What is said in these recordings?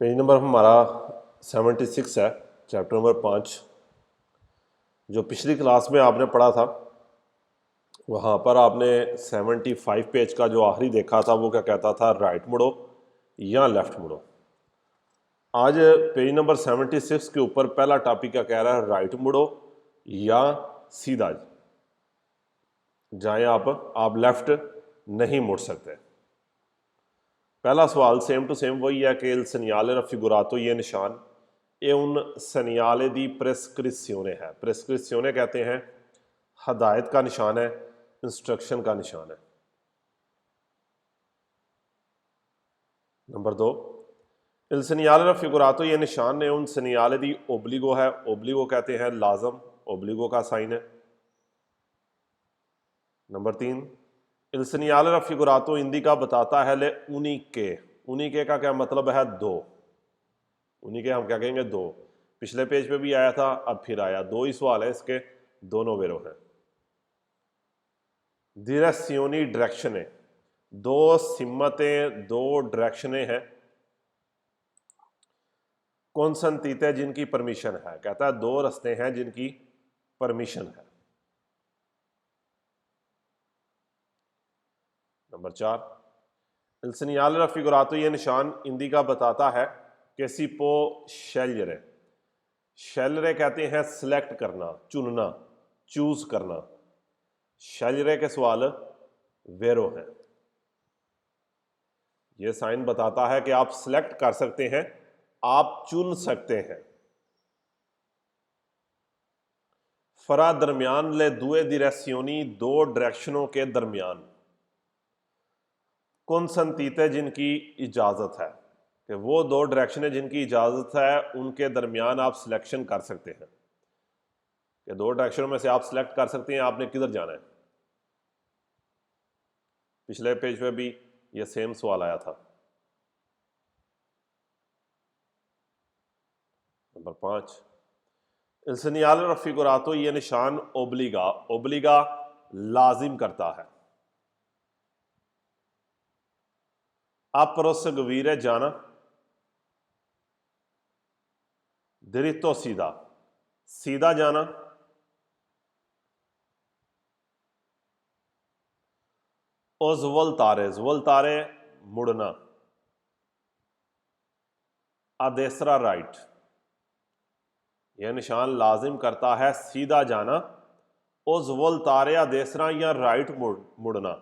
Page number हमारा 76 है, chapter number 5। जो पिछली क्लास में आपने पढ़ा था वहाँ पर आपने 75 पेज का जो आखिरी देखा था वो क्या कहता था, राइट मुड़ो या लेफ्ट मुड़ो। आज पेज नंबर 76 के ऊपर पहला टॉपिक क्या कह रहा है, राइट मुड़ो या सीधा जाएं आप लेफ्ट नहीं मुड़ सकते। पहला सवाल सेम टू सेम वही है कि il segnale raffigurato ये निशान ये उन segnale दी प्रेस्क्रिप्शियोने है। प्रेस्क्रिप्शियोने कहते हैं हदायत का निशान है, इंस्ट्रक्शन का निशान है। नंबर 2, il segnale raffigurato ये निशान ने उन segnale दी ओब्लिगो है। ओब्लिगो कहते हैं लाजम, ओब्लिगो का साइन है। Number 3, il segnale raffigurato indica बताता है ले uniche। uniche का क्या मतलब है, दो। uniche हम क्या कहेंगे, दो। पिछले पेज पे भी आया था, अब फिर आया। दो ही सवाल है इसके, दोनों वेरो हैं। direzioni डायरेक्शने, दो सिमतें, दो डायरेक्शने हैं। consentite जिनकी परमिशन है, कहता है दो रास्ते हैं जिनकी परमिशन है। नंबर 4, il segnale raffigurato ये निशान इंडिका बताता है कि si può scegliere। scegliere कहते हैं सिलेक्ट करना, चुनना, चूज करना। scegliere के सवाल वेरो है। ये साइन बताता है कि आप सिलेक्ट कर सकते हैं, आप चुन सकते हैं। फरा दरमियान ले दुए direzioni, दो डायरेक्शनों के दरमियान। consentite जिनकी इजाजत है, कि वो दो डायरेक्शनें जिनकी इजाजत है उनके दरमियान आप सिलेक्शन कर सकते हैं, कि दो डायरेक्शनों में से आप सिलेक्ट कर सकते हैं आपने किधर जाना है। पिछले पेज पे भी ये सेम सवाल आया था। नंबर 5, il segnale raffigurato ये निशान ओब्लिगा, ओब्लिगा लाजिम करता है। आप proseguire जाना, diritto सीधा, सीधा जाना। o svoltare मुड़ना। a destra राइट, यह निशान लाजिम करता है सीधा जाना। o svoltare a destra या राइट मुड़ना।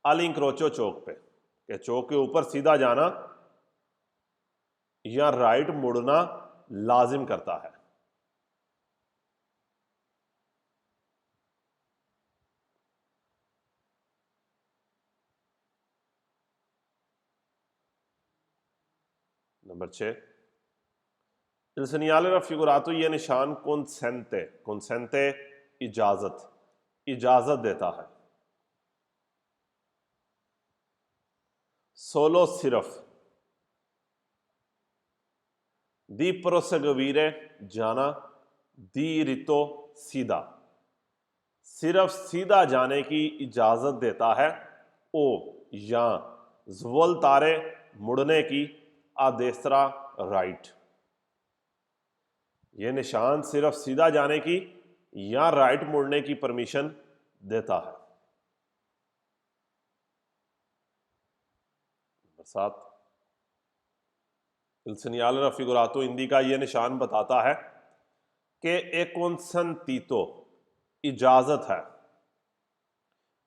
all'incrocio चौक पे, कि चौक के ऊपर सीधा जाना या राइट मुड़ना लाजिम करता है। नंबर 6, il segnale raffigurato ये निशान consente, consente इजाजत, इजाजत देता है। solo सिर्फ, di proseguire जाना, diritto सीधा, सिर्फ सीधा जाने की इजाजत देता है। ओ या svoltare मुड़ने की, a destra राइट, ये निशान सिर्फ सीधा जाने की या राइट मुड़ने की परमिशन देता है। Number 7, il segnale raffigurato indica ये निशान बताता है कि एक consentito इजाजत है,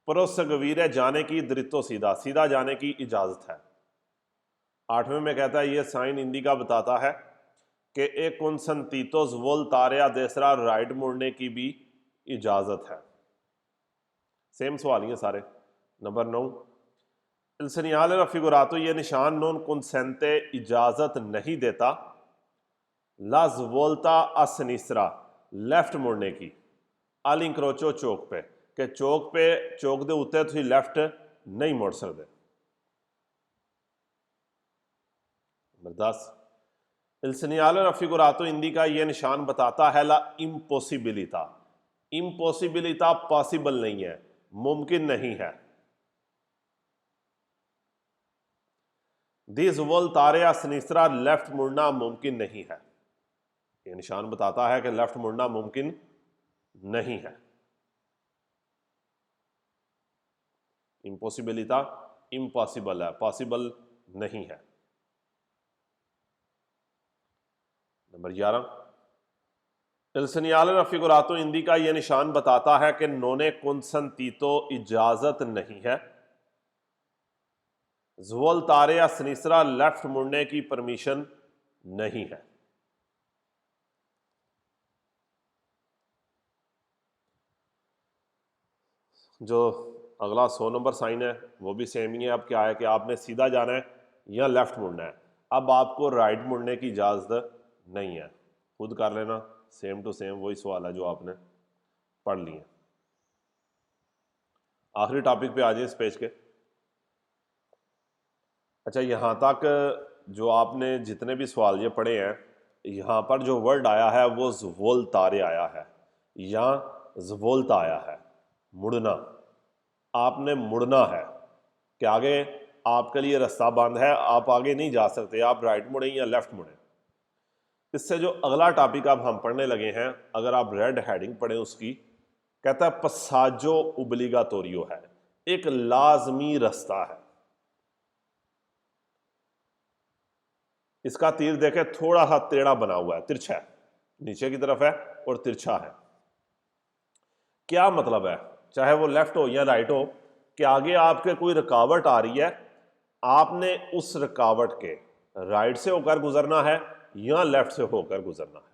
proseguire जाने की, diritto सीधा, सीधा जाने की इजाजत है। 8वें में कहता है ये साइन इंडिका बताता है कि एक consentito svoltare a destra right मुड़ने की भी इजाजत है। सेम सवाल ही सारे। नंबर 9, il segnale raffigurato ये निशान non consente इजाजत नहीं देता la svolta a sinistra left मुड़ने की, all'incrocio चौक पे, कि चौक पे, चौक दे उत्ते तुसीं लेफ्ट नहीं मुड़ सकते। Number 10, il segnale raffigurato indica ये निशान बताता है la impossibilità, impossibilità पॉसिबल नहीं है, मुमकिन नहीं है। दी जुवल तारे या सनीसरा लेफ्ट मुड़ना मुमकिन नहीं है। ये निशान बताता है कि लेफ्ट मुड़ना मुमकिन नहीं है। इम्पॉसिबिलिटा इम्पॉसिबल है, पॉसिबल नहीं है। नंबर 11, इल señale raffigurato हिंदी का यह निशान बताता है कि नोने consentito इजाजत नहीं है। जुवल तारे या सनीसरा लेफ्ट मुड़ने की परमिशन नहीं है। जो अगला 100 नंबर साइन है वो भी सेम ही है। अब क्या है कि आपने सीधा जाना है या लेफ्ट मुड़ना है। अब आपको राइट मुड़ने की इजाज़त नहीं है, खुद कर लेना। सेम टू सेम वही सवाल है जो आपने पढ़ लिए। आखिरी टॉपिक पे आ जाए इस पेज के। अच्छा, यहाँ तक जो आपने जितने भी सवाल ये पढ़े हैं, यहाँ पर जो वर्ड आया है वो ज़ुवोल तारे आया है या ज़वोल्ता आया है, मुड़ना। आपने मुड़ना है कि आगे आपके लिए रास्ता बंद है, आप आगे नहीं जा सकते, आप राइट मुड़ें या लेफ्ट मुड़ें। इससे जो अगला टॉपिक अब हम पढ़ने लगे हैं, अगर आप रेड हेडिंग पढ़ें उसकी, कहता है पसाजो ओब्लिगाटोरियो है, एक लाजमी रास्ता है। इसका तीर देखें, थोड़ा सा टेढ़ा बना हुआ है, तिरछा है, नीचे की तरफ है और तिरछा है। क्या मतलब है? चाहे वो लेफ्ट हो या राइट हो, कि आगे आपके कोई रुकावट आ रही है, आपने उस रुकावट के राइट से होकर गुजरना है या लेफ्ट से होकर गुजरना है।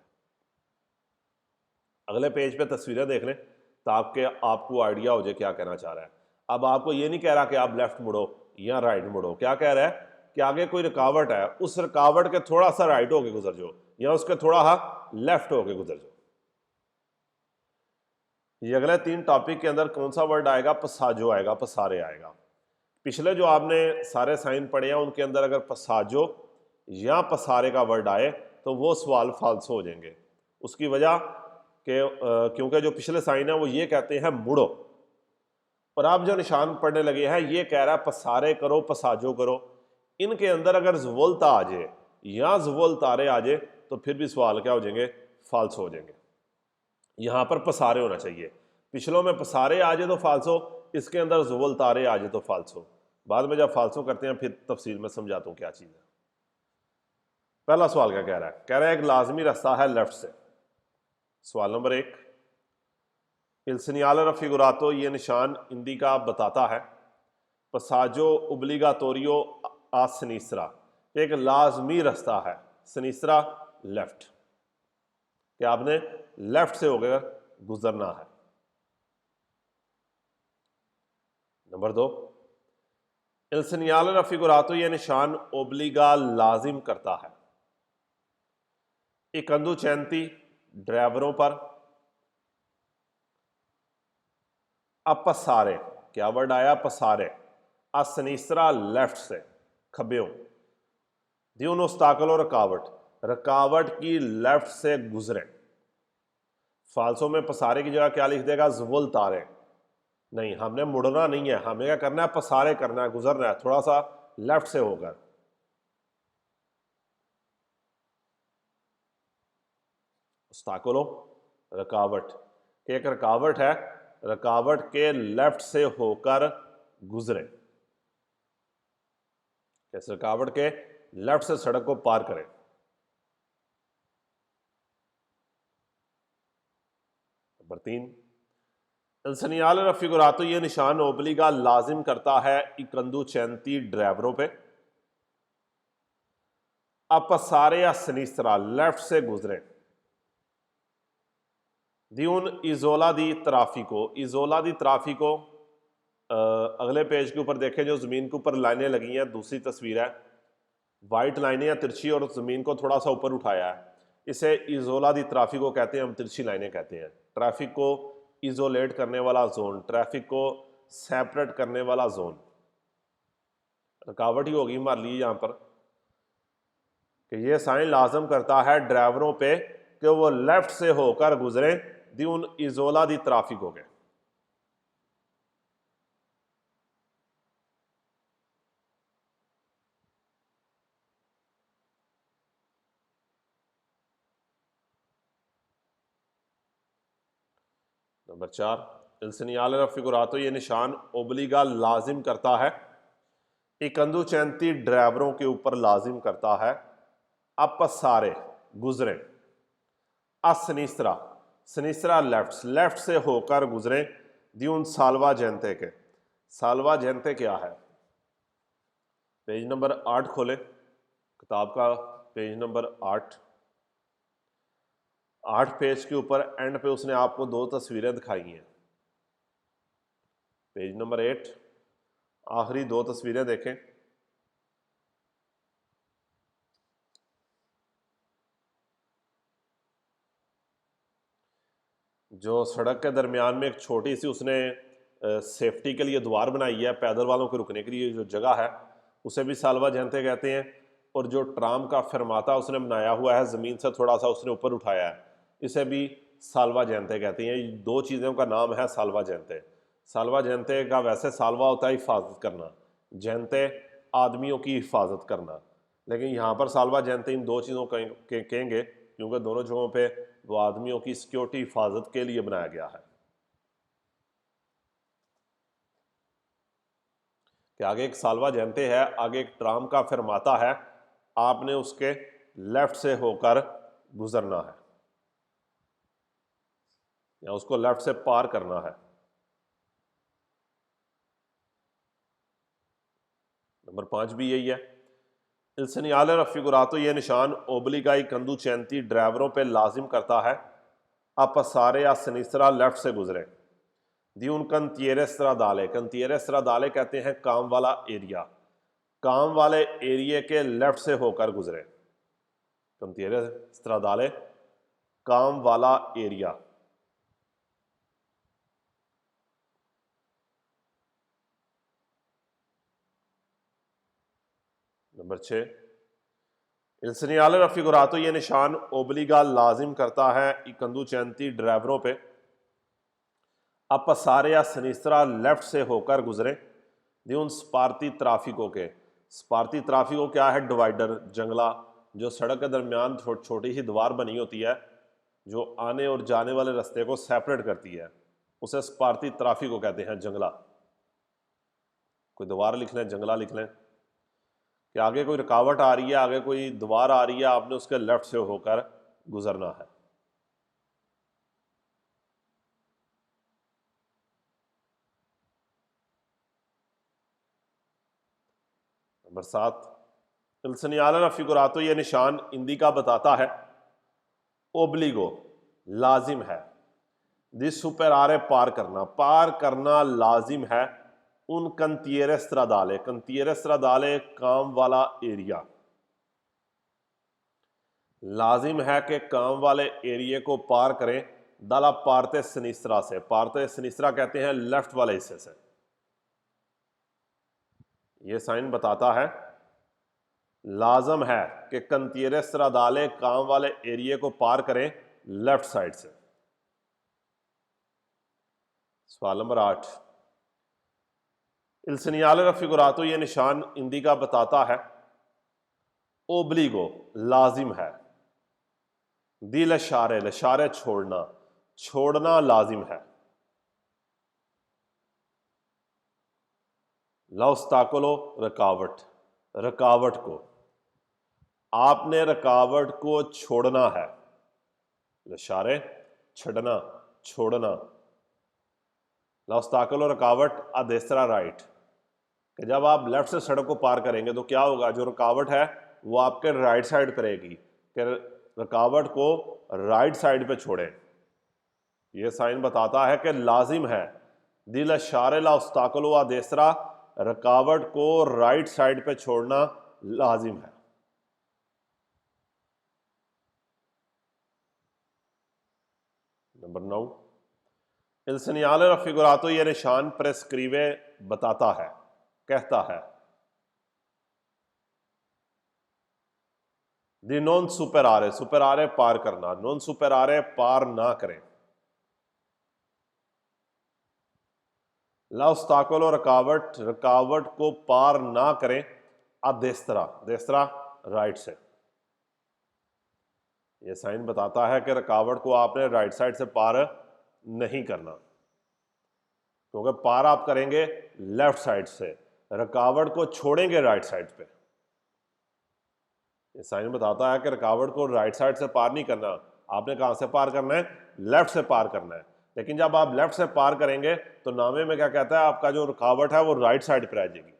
अगले पेज पे तस्वीरें देख लें ताकि आपको आइडिया हो जाए क्या कहना चाह रहा है। अब आपको ये नहीं कह रहा कि आप लेफ्ट मुड़ो या राइट मुड़ो, क्या कह रहा है कि आगे कोई रुकावट है, उस रुकावट के थोड़ा सा राइट होके गुजर जाओ या उसके थोड़ा सा लेफ्ट होके गुजर जाओ। ये अगले 3 टॉपिक के अंदर कौन सा वर्ड आएगा? पसाजो आएगा, पसारे आएगा। पिछले जो आपने सारे साइन पढ़े हैं उनके अंदर अगर पसाजो या पसारे का वर्ड आए तो वो सवाल फाल्स हो जाएंगे। उसकी वजह कि क्योंकि जो पिछले साइन है वो ये कहते हैं मुड़ो, और आप जो निशान पढ़ने लगे हैं ये कह रहा है पसारे करो, पसाजो करो। इनके अंदर अगर जुवलता आ जाए या जुवल तारे आ जाए तो फिर भी सवाल क्या हो जाएंगे? फाल्स हो जाएंगे। यहाँ पर पसारे होना चाहिए, पिछलों में पसारे आ जाए तो फाल्सो, इसके अंदर जुवल तारे आ जाए तो फाल्सो। बाद में जब फाल्सो करते हैं फिर तफसील में समझाता हूँ क्या चीज़ है। पहला सवाल क्या कह रहा है? कह रहा है एक लाजमी रास्ता है लेफ्ट से। सवाल नंबर 1, इल señale raffigurato ये निशान हिंदी का बताता है पसाजो ओब्लिगाटोरियो आ सनीसरा, एक लाजमी रास्ता है, सनीसरा लेफ्ट, कि आपने लेफ्ट से होकर गुजरना है। नंबर 2, इल señale raffigurato ये निशान ओब्लिगा लाजिम करता है i conducenti ड्राइवरों पर अब पसारे, क्या वर्ड आया? पसारे। आ सनीसरा लेफ्ट से, खब्यों। दी उन ओस्ताकलो रुकावट, रुकावट की लेफ्ट से गुजरे। फाल्सो में पसारे की जगह क्या लिख देगा? जुवल तारे। नहीं, हमने मुड़ना नहीं है, हमें क्या करना है? पसारे करना है, गुजरना है थोड़ा सा लेफ्ट से होकर। ओस्ताकलो रुकावट, कि एक रुकावट है, रुकावट के लेफ्ट से होकर गुजरे, इस रुकावट के लेफ्ट से सड़क को पार करें। नंबर 3, इल señale raffigurato ये निशान ओब्लिगा लाजिम करता है i conducenti ड्राइवरों पे अब पसारे या सनीसरा लेफ्ट से गुजरे। दी उन इजोला दी ट्राफिको, इजोला दी ट्राफिको अगले पेज के ऊपर देखें, जो ज़मीन के ऊपर लाइनें लगी हैं, दूसरी तस्वीर है, वाइट लाइनें या तिरछी और ज़मीन को थोड़ा सा ऊपर उठाया है, इसे इजोला दी ट्राफिको कहते हैं, हम तिरछी लाइनें कहते हैं। ट्रैफिक को इजोलेट करने वाला जोन, ट्रैफिक को सेपरेट करने वाला जोन। रुकावट ही होगी हमारे लिए यहाँ पर कि ये साइन लाजम करता है ड्राइवरों पे कि वो लेफ्ट से होकर गुजरे दी उन इजोला दी ट्रैफिक हो गए। नंबर 4, il segnale raffigurato ये निशान ओब्लिगा लाजिम करता है, इकंदुचैंती ड्राइवरों के ऊपर लाजिम करता है, अपसारे गुजरे, असनिस्रा सनिस्रा लेफ्ट से होकर गुजरे, द्यून साल्वा जेंते के। साल्वा जेंते क्या है? पेज नंबर 8 खोले, किताब का पेज नंबर 8 पेज के ऊपर एंड पे उसने आपको 2 तस्वीरें दिखाई हैं। पेज नंबर 8 आखिरी 2 तस्वीरें देखें। जो सड़क के दरमियान में एक छोटी सी उसने सेफ्टी के लिए द्वार बनाई है, पैदल वालों के रुकने के लिए जो जगह है, उसे भी साल्वा जेंते कहते हैं। और जो ट्राम का फरमाता उसने बनाया हुआ है, ज़मीन से थोड़ा सा उसने ऊपर उठाया है, इसे भी साल्वा जेंते कहते हैं। ये 2 चीज़ों का नाम है साल्वा जेंते। साल्वा जेंते का वैसे साल्वा होता है हिफाजत करना, जेंते आदमियों की हिफाजत करना, लेकिन यहाँ पर साल्वा जेंते इन 2 चीज़ों कहेंगे क्योंकि दोनों जगहों पे वो आदमियों की सिक्योरिटी हिफाजत के लिए बनाया गया है। कि आगे एक साल्वा जेंते है, आगे एक ट्राम का फरमाता है, आपने उसके लेफ्ट से होकर गुजरना है या उसको लेफ्ट से पार करना है। नंबर 5 भी यही है। Il segnale raffigurato ये निशान ओब्लिगा i conducenti ड्राइवरों पे लाजिम करता है, अपसारे या सनिस्रा लेफ्ट से गुजरे, दी उन कंतियरे स्ट्रादाले। कंतियरे स्ट्रादाले कहते हैं काम वाला एरिया, काम वाले एरिया के लेफ्ट से होकर गुजरे। कंतियरे स्ट्रादाले काम वाला area. Number 6, Il segnale raffigurato ये निशान ओब्लिगा लाजिम करता है i conducenti ड्राइवरों पे, अपसारे या सनिस्रा लेफ्ट से होकर गुजरे, दी उन स्पारती ट्राफिकों के। स्पारती ट्राफिको क्या है? डिवाइडर, जंगला, जो सड़क के दरमियान छोटी सी दीवार बनी होती है जो आने और जाने वाले रास्ते को सेपरेट करती है, उसे स्पारती ट्राफिको कहते हैं, जंगला। कोई दीवार लिख लें, जंगला लिख लें कि आगे कोई रुकावट आ रही है, आगे कोई दीवार आ रही है, आपने उसके लेफ्ट से होकर गुजरना है। नंबर 7, Il segnale raffigurato ये निशान हिंदी का बताता है, ओब्लिगो लाजिम है, दिस सुपर आरे पार करना, पार करना लाजिम है, उन कंतियरे स्ट्रादाले। कंतियरे स्ट्रादाले काम वाला एरिया। लाजिम है कि काम वाले एरिया को पार करें, दाला पारते सनिस्रा से। पारते सनिस्रा कहते हैं लेफ्ट वाले हिस्से से। यह साइन बताता है लाजम है कि कंतियरे स्ट्रादाले काम वाले एरिया को पार करें लेफ्ट साइड से। सवाल नंबर 8, Il segnale raffigurato ये निशान हिंदी का बताता है, ओब्लिगो लाजिम है, दी लशारे, लशारे छोड़ना, छोड़ना लाजिम है, लौस्ताकलो रुकावट, रुकावट को, आपने रुकावट को छोड़ना है, लशारे छड़ना, छोड़ना, लौस्ताकलो रुकावट अदेसरा राइट, कि जब आप लेफ्ट से सड़क को पार करेंगे तो क्या होगा, जो रुकावट है वो आपके राइट साइड पर रहेगी, कि रुकावट को राइट साइड पे छोड़ें। ये साइन बताता है कि लाजिम है, दिल शारे ला उस्ताकलो व देसरा, रुकावट को राइट साइड पे छोड़ना लाजिम है। नंबर 9, Il segnale raffigurato ये निशान प्रेस्क्रिवे बताता है, कहता है, दी नॉन सुपर आरे, सुपर आरे पार करना, नॉन सुपर आरे पार ना करें, लाउस्ताकलो रुकावट, रुकावट को पार ना करें, अदेस्तरा, देस्तरा राइट से। यह साइन बताता है कि रुकावट को आपने राइट साइड से पार नहीं करना, क्योंकि पार आप करेंगे लेफ्ट साइड से, रुकावट को छोड़ेंगे राइट साइड पे। ये साइन बताता है कि रुकावट को राइट साइड से पार नहीं करना, आपने कहां से पार करना है, लेफ्ट से पार करना है। लेकिन जब आप लेफ्ट से पार करेंगे तो नामे में क्या कहता है, आपका जो रुकावट है वो राइट साइड पर आ जाएगी।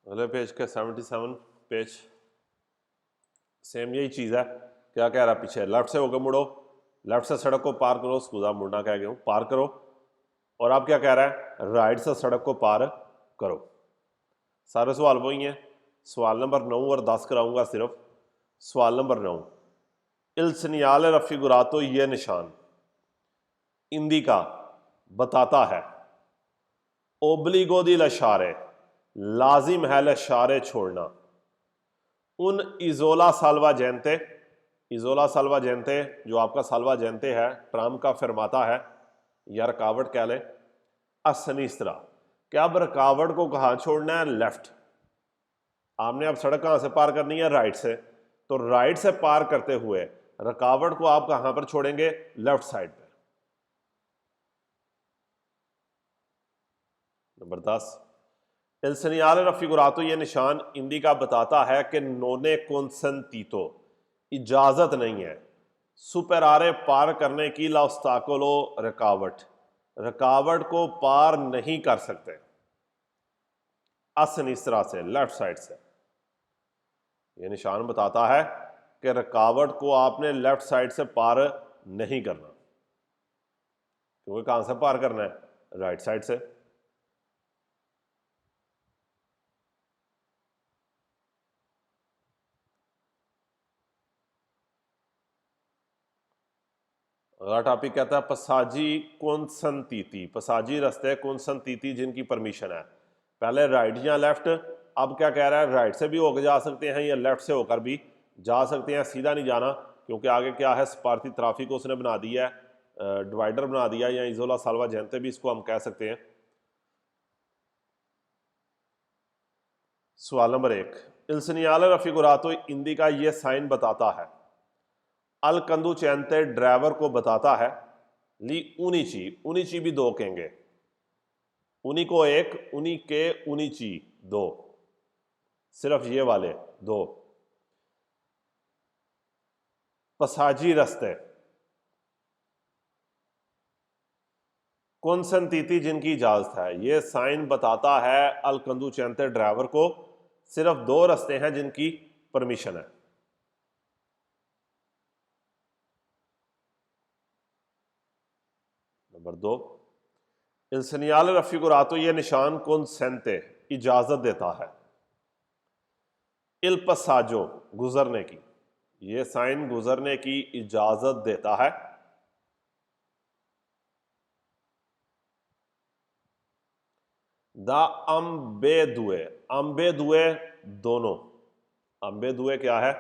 अगले पेज के 77 पेज, सेम यही चीज़ है। क्या कह रहा है पीछे, लेफ्ट से होकर मुड़ो, लेफ्ट से सड़क को पार करो, स्कूजा मुड़ना कह गया हूँ, पार करो। और आप क्या कह रहा है, राइट से सड़क को पार करो। सारे सवाल वही हैं। सवाल नंबर 9 और 10 कराऊंगा सिर्फ। सवाल नंबर 9, इल सिनियाल रफिगुरातो, ये निशान इंदिका बताता है, ओब्लिगो दी लशारे, लाजिम है लशारे छोड़ना, उन इजोला साल्वा जैनते, इजोला साल्वा जैनते जो आपका साल्वा जैनते है, ट्राम का फरमाता है या रुकावट कह लें, असनिस्त्रा, कि अब रुकावट को कहाँ छोड़ना है, लेफ्ट। आपने अब सड़क कहाँ से पार करनी है, राइट से, तो राइट से पार करते हुए रुकावट को आप कहाँ पर छोड़ेंगे, लेफ्ट साइड पे। नंबर 10, El señale raffigurato, ये निशान इंदिका बताता है कि नोने consentito, इजाजत नहीं है, सुपरारे पार करने की, लास्ताकोलो रुकावट, रुकावट को पार नहीं कर सकते, असनिस्रा से, लेफ्ट साइड से। ये निशान बताता है कि रुकावट को आपने लेफ्ट साइड से पार नहीं करना, क्योंकि कहां से पार करना है, राइट साइड से। अगला टॉपिक कहता है पसाजी कॉन्संतीति, पसाजी रस्ते कॉन्संतीति जिनकी परमिशन है। पहले राइट या लेफ्ट, अब क्या कह रहा है, राइट से भी होकर जा सकते हैं या लेफ्ट से होकर भी जा सकते हैं, सीधा नहीं जाना, क्योंकि आगे क्या है, स्पार्थी ट्राफिक को उसने बना दिया है, डिवाइडर बना दिया, या इजोला साल्वा जैनते भी इसको हम कह सकते हैं। सवाल नंबर 1, इल सिनियाले रफिगुरातो इंदी का ये साइन बताता है, अल कंदुचेंते ड्राइवर को बताता है, ली उनीची, उनीची भी दो कहेंगे, उनी को एक, उनी के, उनीची दो, सिर्फ ये वाले दो, पसाजी रस्ते कॉन्संतीति जिनकी इजाजत है। ये साइन बताता है अल कंदुचेंते ड्राइवर को, सिर्फ दो रस्ते हैं जिनकी परमिशन है। नंबर 2, इल सिनियाले रफिगुरातो, ये निशान कॉन्सेंते इजाजत देता है, इल पसाजो गुजरने की, ये साइन गुजरने की इजाजत देता है, द अम्बेदुए, अम्बेदुए दोनों, अम्बेदुए क्या है,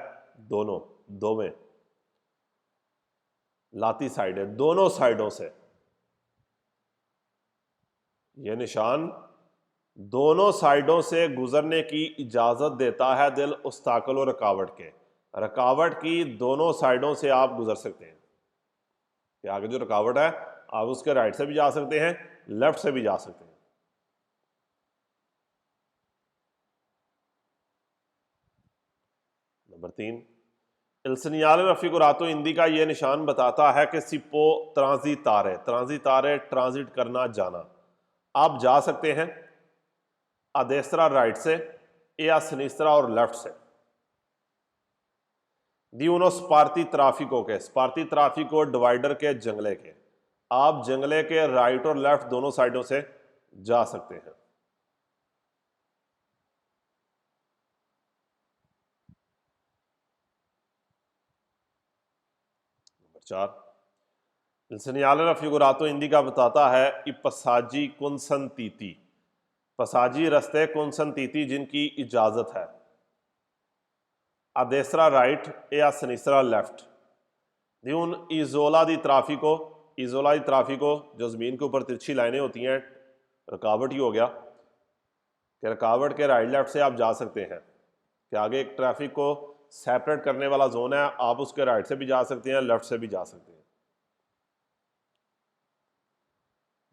दोनों, दो में, लाती साइड है, दोनों साइडों से, यह निशान दोनों साइडों से गुजरने की इजाजत देता है, दिल उस्ताकल और रुकावट के, रुकावट की दोनों साइडों से आप गुजर सकते हैं, कि आगे जो रुकावट है आप उसके राइट से भी जा सकते हैं, लेफ्ट से भी जा सकते हैं। नंबर 3, इल सिनियाले रफिगुरातो इंदी का यह निशान बताता है कि सिप्पो ट्रांजितारे, ट्रांजितारे ट्रांजिट करना, जाना, आप जा सकते हैं अदेस्त्रा राइट से, या सिनिस्त्रा और लेफ्ट से। दी उनो स्पार्थी ट्राफिको के, स्पार्थी ट्राफिको डिवाइडर के, जंगले के, आप जंगले के राइट और लेफ्ट दोनों साइडों से जा सकते हैं। नंबर 4, इल सिनियाले रफिगुरातो इंदी का बताता है कि पसाजी आ देसरा राइट ए आ सनीसरा लेफ्ट दी हूँ इजोला की ट्राफिको जो ज़मीन के ऊपर तिरछी लाइनें होती हैं, रुकावट ही हो गया कि रुकावट के राइट लेफ्ट से आप जा सकते हैं कि आगे एक ट्रैफिक को सेपरेट करने वाला जोन है, आप उसके राइट से भी जा सकते हैं, लेफ्ट से भी जा सकते हैं।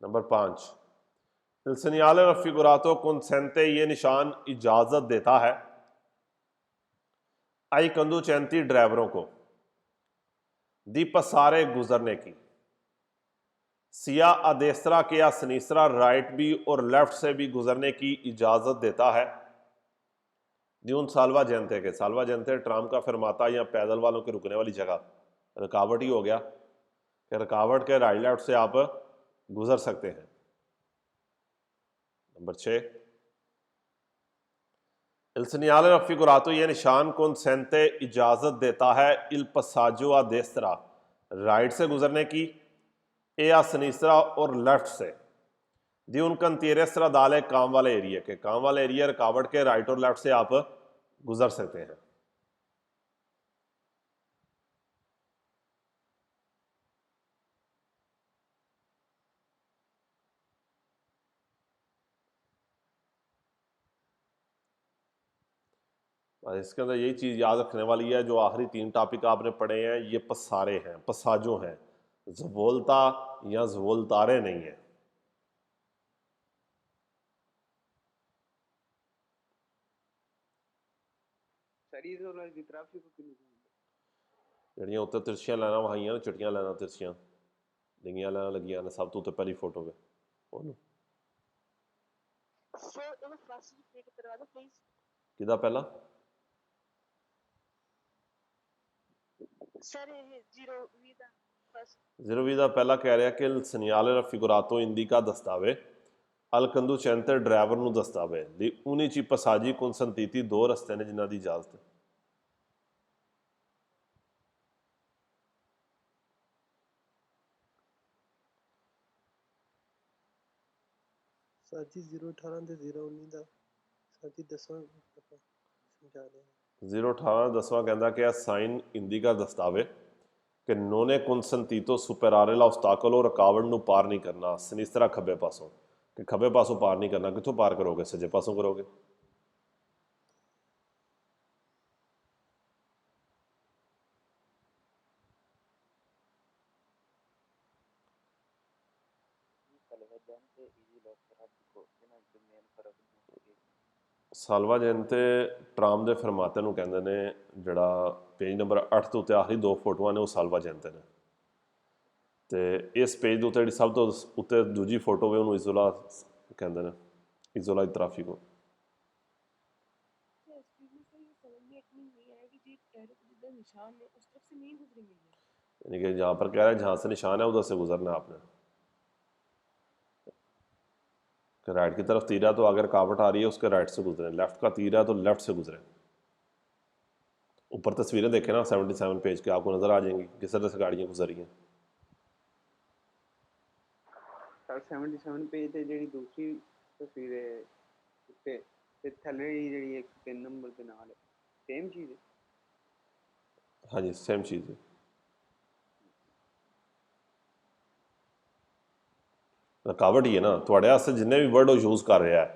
Number 5 il segnale raffigurato consente, ये निशान इजाजत देता है आई कंदुचेंती ड्राइवरों को दी पसारे गुजरने की, सिया अदेसरा के या सनीसरा राइट भी और लेफ्ट से भी गुजरने की इजाजत देता है दी उन सालवा जनते के, सालवा जनते ट्राम का फरमाता या पैदल वालों के रुकने वाली जगह, रुकावट ही हो गया कि रुकावट के राइट लेफ्ट से आप गुजर सकते हैं। नंबर 6 il segnale raffigurato, ये निशान consente इजाजत देता है il passaggio a destra, right से गुजरने की, ए आ सनीसरा और लेफ्ट से दी उन कंतीरे दाले काम वाले एरिया के, काम वाले एरिया रुकावट के राइट और लेफ्ट से आप गुजर सकते हैं। इसके अंदर यही चीज़ याद रखने वाली है, जो आखिरी 3 टॉपिक आपने पढ़े हैं ये पसारे हैं, पसाजो हैं, ज़वोल्ता या ज़वोल्तारे नहीं है। जड़ियाँ उत्ते तिरछियां लाना वहाइयां ने, चिट्टियां लाना तिरछियां डिंगियां लाना लगियां ने, सब तो उत्ते पहली फोटो पे बोलो किदा पहला जीरो वी का पहला कह रहा कि सनियाले रफिगुरातो इंदिका दस्तावे अल कंदुचेंते ड्राइवर ਨੂੰ ਦਸਤਾਵੇ ਦੀ ਉਨੀ ਚ ਪਸਾਜੀ ਕੁਨਸੰਤੀਤੀ 2 ਰਸਤੇ ਨੇ ਜਿਨ੍ਹਾਂ ਦੀ ਇਜਾਜ਼ਤ ਹੈ। ਸਾਜੀ 018 ਤੇ 019 ਦਾ ਸਾਜੀ 10ਵਾਂ ਸਮਝਾ ਰਿਹਾ। 018 10ਵਾਂ ਕਹਿੰਦਾ ਕਿ ਆ ਸਾਈਨ ਇੰਦਿਕਾ ਦਸਤਾਵੇ ਕਿ ਨੋਨੇ ਕੁਨਸੰਤੀਤੋ ਸੁਪਰਾਰੇ ਲਾ ਔਬਸਟਾਕਲ ਰੁਕਾਵਟ ਨੂੰ ਪਾਰ ਨਹੀਂ ਕਰਨਾ, ਸਨਿਸਤਰਾ ਖੱਬੇ ਪਾਸੋਂ कि खब्बे पासों पार नहीं करना, कितों पार करोगे, सज्जे पासों करोगे। सालवा जयंते ट्राम के फरमाते ਨੂੰ ਕਹਿੰਦੇ ਨੇ, ਜਿਹੜਾ पेज नंबर 8 ਤੋਂ ਉੱਤੇ ਆਖਰੀ 2 फोटोआं ने वो सालवा जयंते ने, ਤੇ ਇਸ पेज ਦੇ ਉੱਤੇ ਜਿਹੜੀ ਸਭ ਤੋਂ ਉੱਤੇ ਦੂਜੀ फोटो है ਉਹਨੂੰ ਇਜ਼ੋਲਾ ਕਹਿੰਦੇ ਨੇ, इजोला ट्राफिको। यानी कि जहाँ पर कह रहा है जहाँ से निशान है उधर से गुजरना है आपने, कि राइट की तरफ तीर है तो अगर रुकावट आ रही है उसके राइट से गुजरे, लेफ्ट का तीर है तो लेफ्ट से गुजरे। ऊपर तस्वीरें देखें ना 77 पेज के, आपको नजर आ जाएंगी किस तरह से गाड़ियाँ गुजर रही हैं। 77 पेज ਤੇ ਜਿਹੜੀ ਦੂਸਰੀ ਤਸਵੀਰ ਹੈ ਉੱਤੇ ਤੇ ਥੱਲੇ ਜਿਹੜੀ ਇੱਕ 3 ਨੰਬਰ ਦੇ ਨਾਲ ਸੇਮ ਚੀਜ਼ ਹੈ। हाँ जी सेम चीज़ है। रुकावट ही है ना थोड़े वास्ते जिन्ने भी वर्ड यूज़ कर रहा है,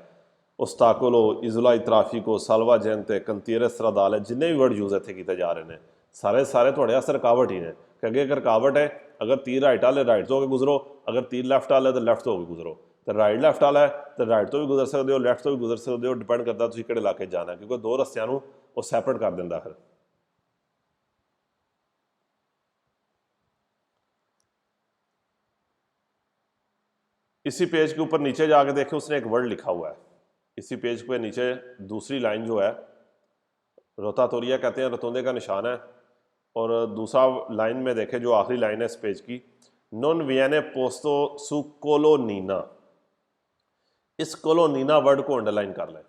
ओस्टाकोलो, इजोला ट्राफिको, सालवा जयंते, कंतीरे स्रादाल, जिन्ने भी वर्ड यूज़ इतने किए जा रहे हैं सारे सारे थोड़े वास्ते रुकावट ही ने, कि अगे अगर रुकावट है, अगर तीर राइट वाले राइट तो होकर गुजरो, अगर तीर लैफ्ट वाला है तो लैफ्ट तो होकर गुजरो, तो राइट लैफ्ट वाला है तो राइट तो भी गुजर सकते हो, लैफ्ट तो भी गुजर सकते हो, डिपेंड करता तुम किहड़े इलाके जाना है, क्योंकि 2 रस्तियां नूं वो सैपरेट कर दिंदा फिर। इसी पेज के ऊपर नीचे जाके देखें उसने एक वर्ड लिखा हुआ है, इसी पेज पे नीचे दूसरी लाइन जो है रोतातोरिया कहते हैं, रतुंदे का निशान है, और दूसरा लाइन में देखें जो आखिरी लाइन है इस पेज की, नॉन वियने पोस्तो सु कोलोनीना, इस कोलोनीना वर्ड को अंडरलाइन कर लें।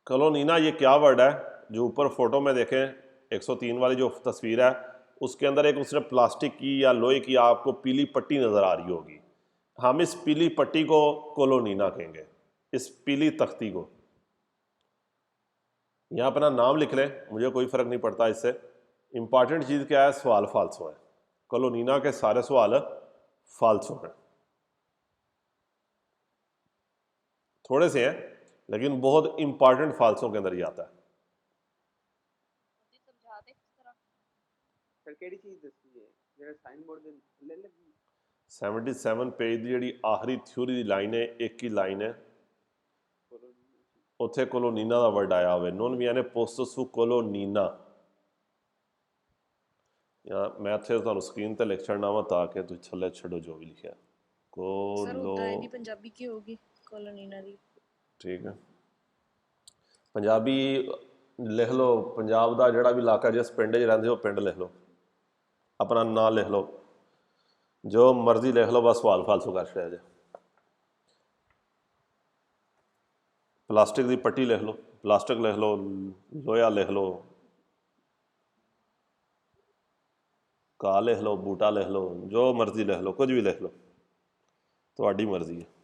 कोलोनीना ये क्या वर्ड है, जो ऊपर फोटो में देखें 103 वाली जो तस्वीर है उसके अंदर एक उसने प्लास्टिक की या लोहे की आपको पीली पट्टी नज़र आ रही होगी, हम इस पीली पट्टी को कोलोनीना कहेंगे, इस पीली तख्ती को। यहाँ अपना नाम लिख लें, मुझे कोई फर्क नहीं पड़ता इससे। इंपॉर्टेंट चीज़ क्या है, सवाल फालसो है। कॉलोनीना के सारे सवाल फालसो हैं, थोड़े से हैं लेकिन बहुत इंपॉर्टेंट फालसों के अंदर ही आता है। सर केड़ी चीज दसी है जेड़ा साइन बोर्ड दे थल्ले लगी 77 पेज की जी आखिरी थ्योरी की लाइन है, एक ही लाइन है, उत्थे कोलोनीना का वर्ड आया हुआ, नॉन वियाने पोस्टसु कोलोनीना। या मैं इत्थे तुहानू स्क्रीन ते लिख छड़ना वा ताकि तुम थल्ले छड़ो जो भी लिखा सर कोलो। उदा भी पंजाबी की होगी कॉलोनीना दी। ठीक है, पंजाबी लिख लो, पंजाब का जोड़ा भी इलाका जिस पिंड च रहिंदे हो पिंड लिख लो, अपना नाम लिख लो, जो मर्जी लिख लो, बस सवाल फालसू कर छड़िया जे। प्लास्टिक की पट्टी लिख लो, प्लास्टिक लिख लो, लोहा लिख लो, घा लिख लो, बूटा लिख लो, जो मर्जी लिख लो, कुछ भी लिख लो, थोड़ी मर्जी है।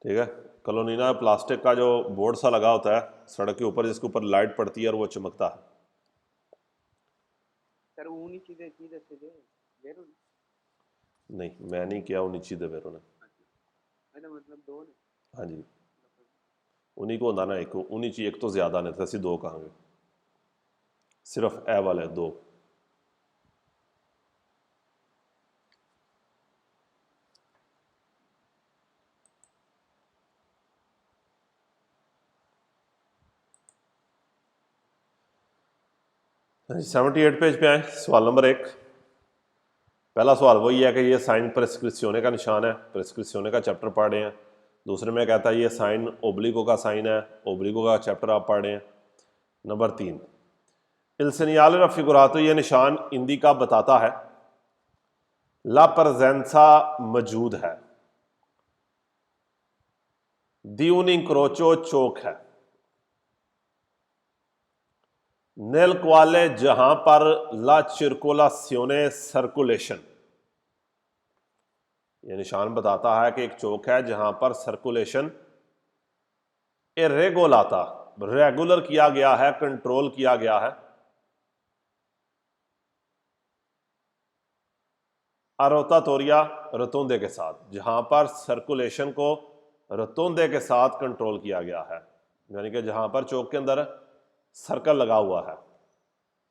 ठीक है, कॉलोनीना प्लास्टिक का जो बोर्ड सा लगा होता है सड़क के ऊपर, जिसके ऊपर लाइट पड़ती है और वो चमकता है। सर ऊनी चीजें की दसे जे वेरो नहीं, मैं नहीं किया उन्हीं चीज़ वेरो ने। एदा मतलब दो ने। हाँ जी, उन्हीं को होता ना एक, उन्हीं चीज एक तो ज्यादा ने, तो असं दो कहांगे, सिर्फ ए वाले दो। हाँ जी, 78 पेज पे आए, सवाल नंबर 1। पहला सवाल वही है कि ये साइन प्रेस्क्रिप्शने का निशान है, प्रेस्क्रिप्शने का चैप्टर पढ़ रहे हैं। दूसरे में कहता है ये साइन ओब्लिगो का साइन है, ओब्लिगो का चैप्टर आप पढ़ रहे हैं। नंबर 3, इल सेनियाले फिगुरातो, ये निशान इंदी का बताता है ला प्रजेंसा मौजूद है, दी un incrocio चौक है, नेल क्वाले जहां पर ला चिरकोलासियोने सर्कुलेशन, ये निशान बताता है कि एक चौक है जहां पर सर्कुलेशन इरेगोलाता, रेगुलर किया गया है, कंट्रोल किया गया है, अरोतातोरिया रतोंदे के साथ, जहां पर सर्कुलेशन को रतोंदे के साथ कंट्रोल किया गया है, यानी कि जहां पर चौक के अंदर सर्कल लगा हुआ है।